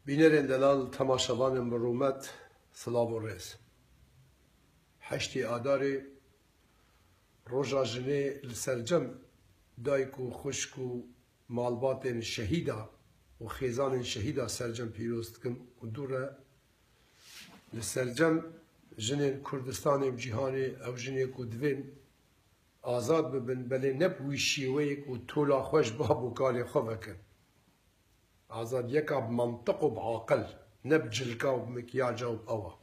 بینرین دلال تماشاوان مرومت سلاو و ریز حشتی آداری روژا جنه لسرجم دایکو خشکو مالبات شهیدا و خیزان شهیدا سرجم پیروست کم و دوره لسرجم جنه کردستان جهانی او جنه کو دوین آزاد ببن بله نبوی شیوه کو تولا خوش بابو کاری خواه کن آزاد یکا بمنطق و بعقل نبجلکا و بمکیاجا و بأوا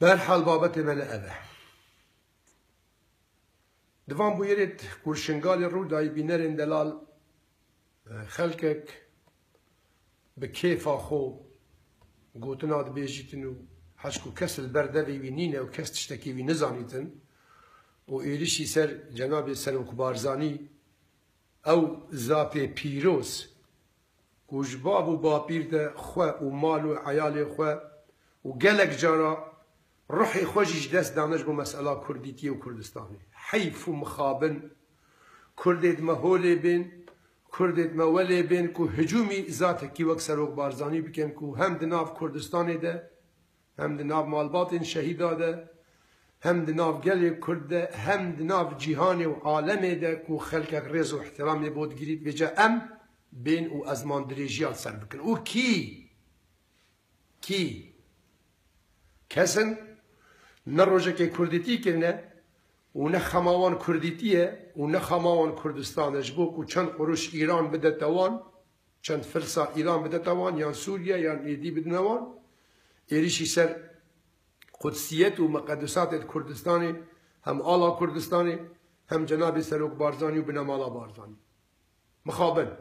برحال بابت من أبه دوام بو يريد كورشنغالي رو داي بينرين دلال خلقك بكيف أخو قوتنا دبيجيتنو حشكو كس البردوي وينينه وكس تشتكي ونزانيتن وإيريشي سر جناب سلم كبارزاني أو زابي بيروس كوجباب وبابير ده خوا ومال وعيال خوا وقالك جرا روحي خوجيش دست دانش بمسألة كرديتية وكردستاني حيف ومخابن كرديت مهولي بين كرديت مولي بين كو هجومي ذاتك كي وك سروق بارزاني بكن كو هم دناف كردستاني ده هم دناف مالباطن شهيدا ده هم دناف قلي كرد ده هم دناف جيهاني وعالمي ده كو خلقك رز واحترامي بود جريد بجا بين و ازمان دريجيال سر بكن و كي كسن نروجك كرديتي كرنا ونخماوان كرديتيه ونخماوان كردستان جبوك وچند قروش إيران بده توان چند فرصة إيران بده توان يعني سوريا يعني إيدي بدنوان إيريشي سر قدسيات ومقدسات كردستاني هم آلا كردستاني هم جناب سروق بارزاني وبنمالا بارزاني مخابن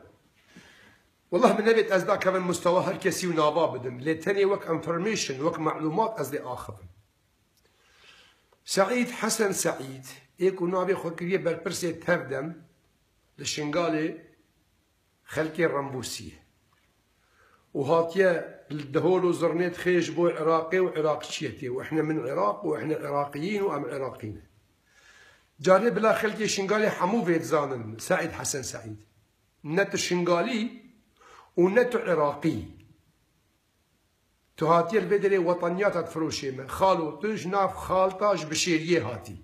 والله من نبيت أزدا كمان مستوى هر كسي ونابا بدم لتاني وك انفرميشن وك معلومات أزدي آخفن سعيد حسن سعيد ايكو نابي خوكريه بربرسي تردم لشنغالي خلقي الرمبوسية وهاتيا الدهول وزرنيت خيش بو عراقي وعراقشيتي واحنا من العراق واحنا عراقيين وام عراقيين جاري بلا خلقي شنغالي حمو فيت زانن سعيد حسن سعيد نت شنغالي ونت عراقي تهاتير بدري وطنيات تفروشي من خالو تج ناف خالتاج بشيريه هاتي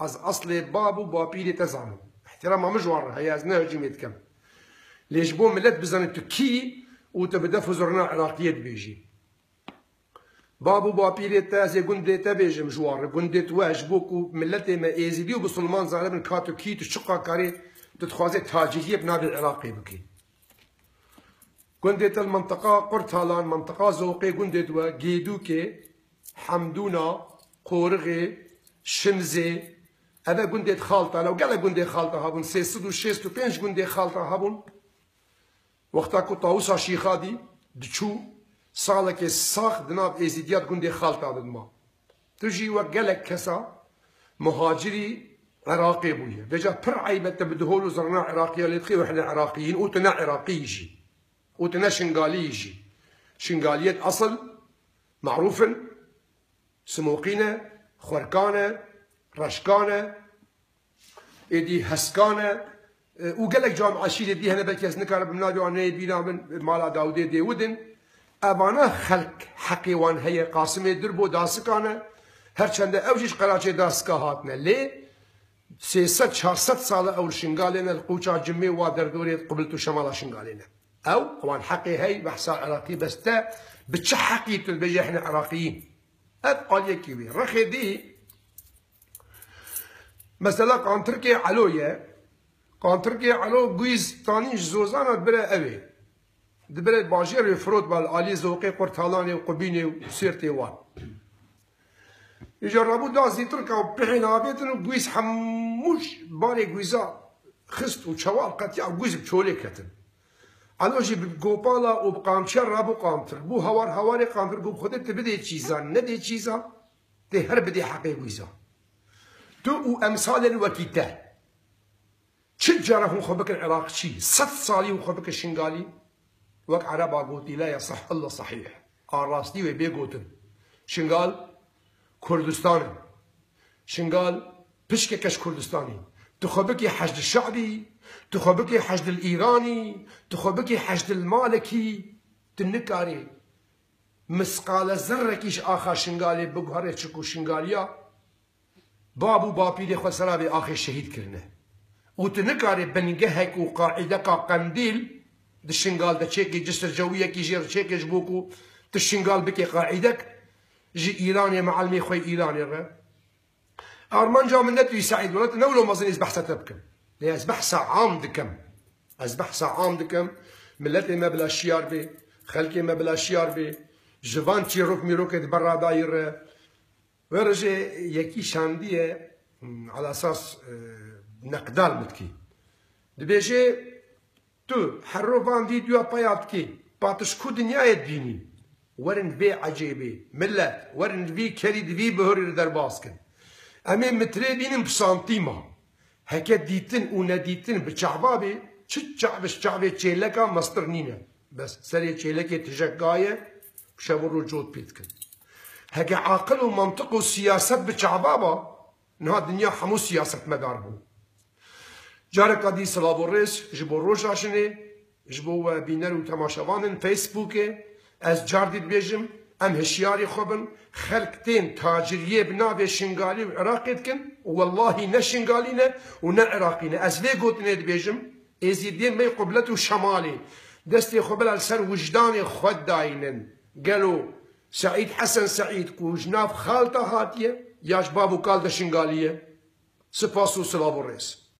از اصل بابو بابيري تزعم احترام مجوار هي از نهجم يتكم ليش بو ملت بزن تكي وتبدا فزرنا عراقيه بيجي بابو بابيري تاز يقندي تبيجم جوار قندي واجبوك ملتي ما ايزيدي وبسلمان زعلم كاتو كي تشقا كاري تتخوازي تاجيكيه بنادي العراقي بكي قندت المنطقة قرطالان منطقة زوقي قندت وجيدوكي حمدونا قورغي شمزي هذا قندت خالطة لو قال قندت خالطة هابون سيسدو شيستو بينش قندت خالطة هابون وقتا كو طاوسا شيخادي دچو صالك الساخ دناب ازيديات قندت خالطة دنما تجي وقالك كسا مهاجري عراقي بويا بجا بر عيبة تبدهولو زرنا عراقية لتخي وإحنا عراقيين وتنا عراقي يجي وتنا شنغالي يجي شنغالية أصل معروفا سموقينة خوركانة رشكانة إدي هسكانة وقال لك جامعة شيلة دي هنا بلكي نكار بمنادي وعنه بينا من مالا داودي دي ودن أبانا خلق حقيوان هي قاسمة دربو داسكانة هرچند اوجيش قراچه داسكا هاتنا ليه 300-400 سال أول شنغالينا القوچا جمي وادردوريت قبلتو شمالا شنغالينا أو طبعا حقي هي بحصار عراقي بس تا بتشحقي تلبجي احنا عراقيين قال يكيوي رخي دي مثلا كان تركيا علويا كان تركيا علو جويز تانيش زوزانا دبرا أبي دبرا باجير يفرود بالآلي زوقي قرطالاني وقبيني وسيرتي وان يجربوا دازي تركا وبحين عابيتن وجويز حموش باري جويزا خست وشوال قتيا جويز بشولي كتن علوجي بقوبالا وبقامشر رابو قامتر بو هواري قامتر بو خودت بدي تشيزا ندي تشيزا تي هر بدي حقي ويزا تو امثال الوكيته تشجرهم خبك العراق شي 6 صالي وخبك الشنغالي وك عربا قوتي لا يصح الله صحيح راستي وبي قوتن شنغال كردستان شنغال بشككش كردستاني تخبكي حشد الشعبي تخبكي حشد الإيراني تخبكي حشد المالكي تنكاري مسقال زركيش آخا شنغالي بقهري شكو شنغاليا بابو بابيلي خسرابي آخي شهيد كرنه وتنكاري بنجهك وقاعدة قنديل دشنغال دا تشيكي جسر جوية كي جير تشيكي جبوكو تشنغال بكي قاعدك جي إيراني معلمي خوي إيراني غير أرمان جا من ندري سعيد ولد نولو مازن يسبح ستبكم ليه أسبح ساعام دكم أسبح ساعام دكم ملتي ما بلا شيار بي خلقي ما بلا شيار بي جوان تيروك ميروك برا داير ورجي يكي شاندية على أساس نقدال متكي دبيجي تو حروفان فيديو باياتكي باتشكو دنيا يدبيني ورن في عجيبي ملت ورن في كريد في بهوري درباسكن أمي متريبين بسانتيما هكا ديتن ونديتن بشعبابي شعبي تشيلكا مسترنينة بس سري تشيلكي تجاكاية بشابو رجوت بيتكن هكا عاقل ومنطق وسياسة بشعبابا نها الدنيا حمو سياسة مداربو جارك قدي صلابو الرئيس جبو روش عشني جبو بينر وتماشاوانن فيسبوكي از جارديد بيجم ام هشياري خبن خلقتين تاجرية بنابي شنغالي وعراقي دكن والله نا شنغالينا ونا عراقينا از في قوتنا بيجم ازيدين مي قبلتو شمالي دستي قبل السر وجداني خود داينن قالوا سعيد حسن سعيد كو جناب خالته هاتيه ياش بابو كالده شنغاليه سپاسو سلابو الرئيس